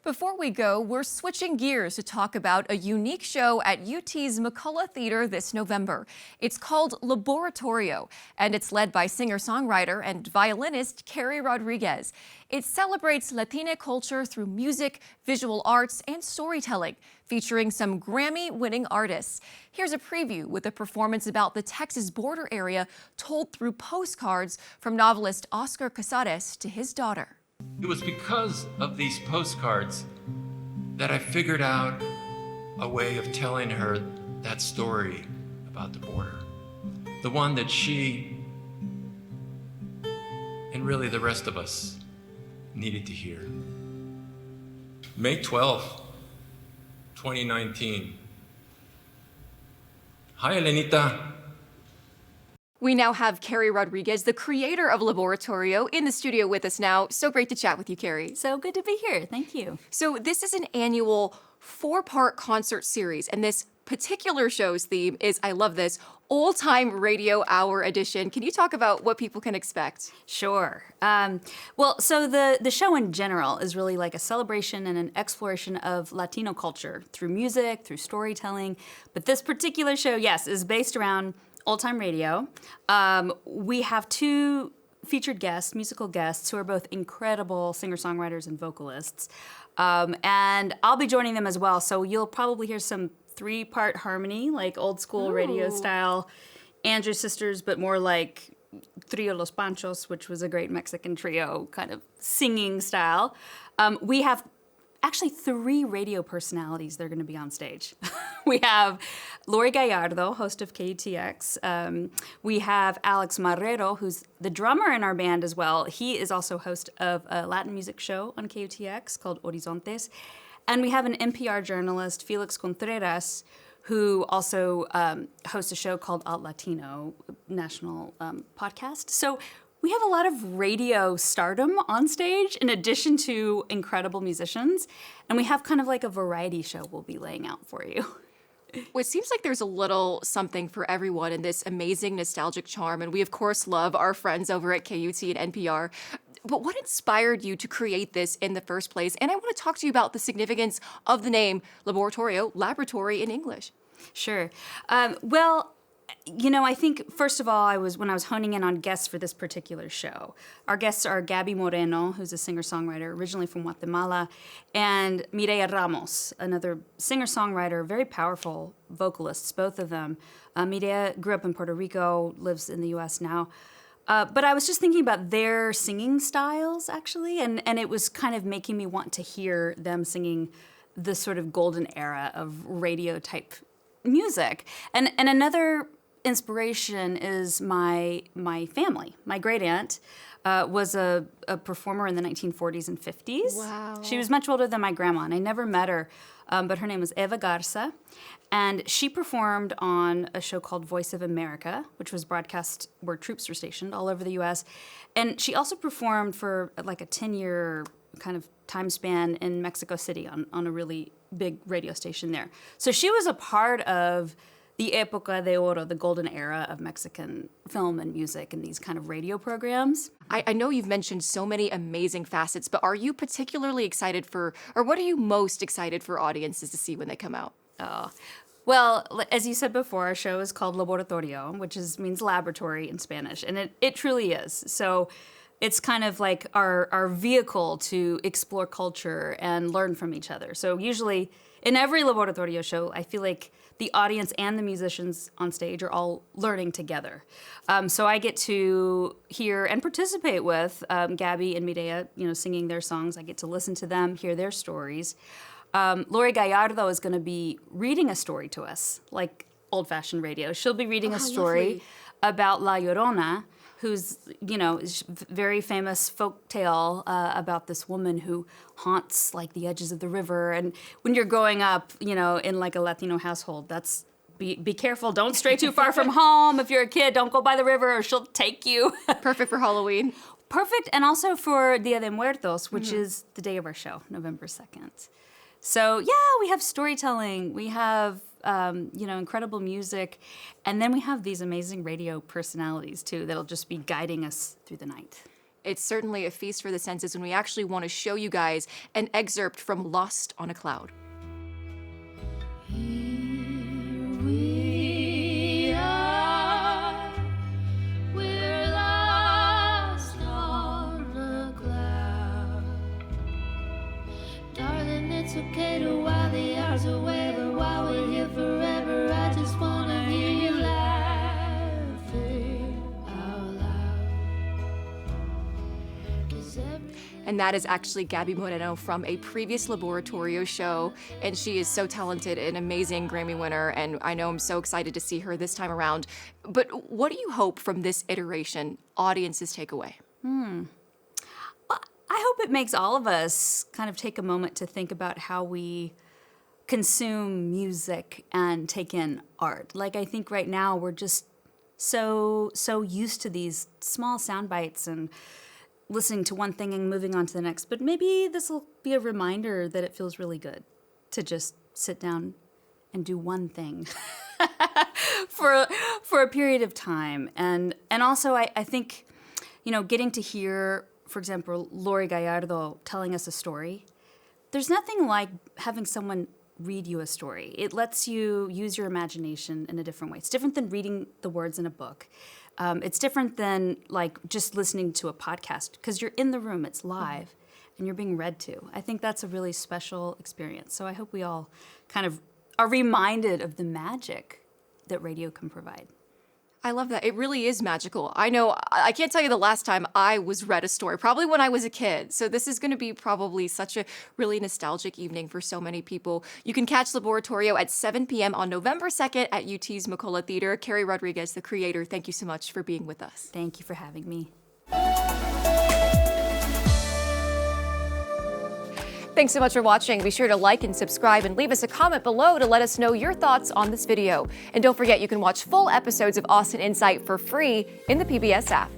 Before we go, we're switching gears to talk about a unique show at UT's McCullough Theater this November. It's called Laboratorio, and it's led by singer-songwriter and violinist Carrie Rodriguez. It celebrates Latine culture through music, visual arts, and storytelling, featuring some Grammy-winning artists. Here's a preview with a performance about the Texas border area told through postcards from novelist Oscar Casares to his daughter. It was because of these postcards that I figured out a way of telling her that story about the border. The one that she, and really the rest of us, needed to hear. May 12th, 2019. Hi, Elenita. We now have Carrie Rodriguez, the creator of Laboratorio, in the studio with us now. So great to chat with you, Carrie. So good to be here. Thank you. So this is an annual 4-part concert series, and this particular show's theme is, I love this, old-time radio hour edition. Can you talk about what people can expect? Sure. So the show in general is really like a celebration and an exploration of Latino culture through music, through storytelling. But this particular show, yes, is based around old-time radio. We have 2 featured guests, musical guests, who are both incredible singer-songwriters and vocalists. And I'll be joining them as well, so you'll probably hear some 3-part harmony, like old-school radio style Andrews Sisters, but more like Trio Los Panchos, which was a great Mexican trio kind of singing style. We have actually 3 radio personalities that are going to be on stage. We have Laura Gallardo, host of KUTX. We have Alex Marrero, who's the drummer in our band as well. He is also host of a Latin music show on KUTX called Horizontes. And we have an NPR journalist, Felix Contreras, who also hosts a show called Alt Latino, national podcast. So we have a lot of radio stardom on stage in addition to incredible musicians. And we have kind of like a variety show we'll be laying out for you. Well, it seems like there's a little something for everyone in this amazing nostalgic charm. And we, of course, love our friends over at KUT and NPR. But what inspired you to create this in the first place? And I want to talk to you about the significance of the name Laboratorio, laboratory in English. Sure. I think, first of all, when I was honing in on guests for this particular show, our guests are Gaby Moreno, who's a singer-songwriter originally from Guatemala, and Mireya Ramos, another singer-songwriter, very powerful vocalists, both of them. Mireya grew up in Puerto Rico, lives in the U.S. now. But I was just thinking about their singing styles, actually, and it was kind of making me want to hear them singing the sort of golden era of radio-type music. And another inspiration is my family. My great-aunt was a performer in the 1940s and 50s. Wow. She was much older than my grandma, and I never met her, but her name was Eva Garza. And she performed on a show called Voice of America, which was broadcast where troops were stationed all over the U.S. And she also performed for like a 10-year kind of time span in Mexico City on a really big radio station there. So she was a part of the época de oro, the golden era of Mexican film and music and these kind of radio programs. I know you've mentioned so many amazing facets, but are you particularly excited for, or what are you most excited for audiences to see when they come out? Oh, well, as you said before, our show is called Laboratorio, which means laboratory in Spanish, and it truly is. So it's kind of like our vehicle to explore culture and learn from each other. So usually in every Laboratorio show, I feel like the audience and the musicians on stage are all learning together. So I get to hear and participate with Gaby and Mireya, singing their songs. I get to listen to them, hear their stories. Laura Gallardo is going to be reading a story to us, like old-fashioned radio. She'll be reading a story about La Llorona, who's, very famous folk tale about this woman who haunts like the edges of the river. And when you're growing up, in like a Latino household, that's be careful. Don't stray too far from home. If you're a kid, don't go by the river or she'll take you. Perfect for Halloween. Perfect, and also for Dia de Muertos, which is the day of our show, November 2nd. So yeah, we have storytelling, we have incredible music, and then we have these amazing radio personalities too that'll just be guiding us through the night. It's certainly a feast for the senses when we actually want to show you guys an excerpt from Lost on a Cloud. Here we are, we're lost on a cloud. Darling, it's okay to while the hours are waiting, while we're here forever. I just wanna hear you laughing out loud. 'Cause And that is actually Gaby Moreno from a previous Laboratorio show. And she is so talented, an amazing Grammy winner. And I know I'm so excited to see her this time around. But what do you hope from this iteration audiences take away? Well, I hope it makes all of us kind of take a moment to think about how we consume music and take in art. Like, I think right now we're just so used to these small sound bites and listening to one thing and moving on to the next. But maybe this will be a reminder that it feels really good to just sit down and do one thing for a period of time. And also I think, getting to hear, for example, Lori Gallardo telling us a story, there's nothing like having someone read you a story. It lets you use your imagination in a different way. It's different than reading the words in a book. It's different than like just listening to a podcast because you're in the room, it's live, and you're being read to. I think that's a really special experience. So I hope we all kind of are reminded of the magic that radio can provide. I love that. It really is magical. I know, I can't tell you the last time I was read a story, probably when I was a kid. So this is going to be probably such a really nostalgic evening for so many people. You can catch Laboratorio at 7 p.m. on November 2nd at UT's McCullough Theater. Carrie Rodriguez, the creator, thank you so much for being with us. Thank you for having me. Thanks so much for watching. Be sure to like and subscribe and leave us a comment below to let us know your thoughts on this video. And don't forget, you can watch full episodes of Austin Insight for free in the PBS app.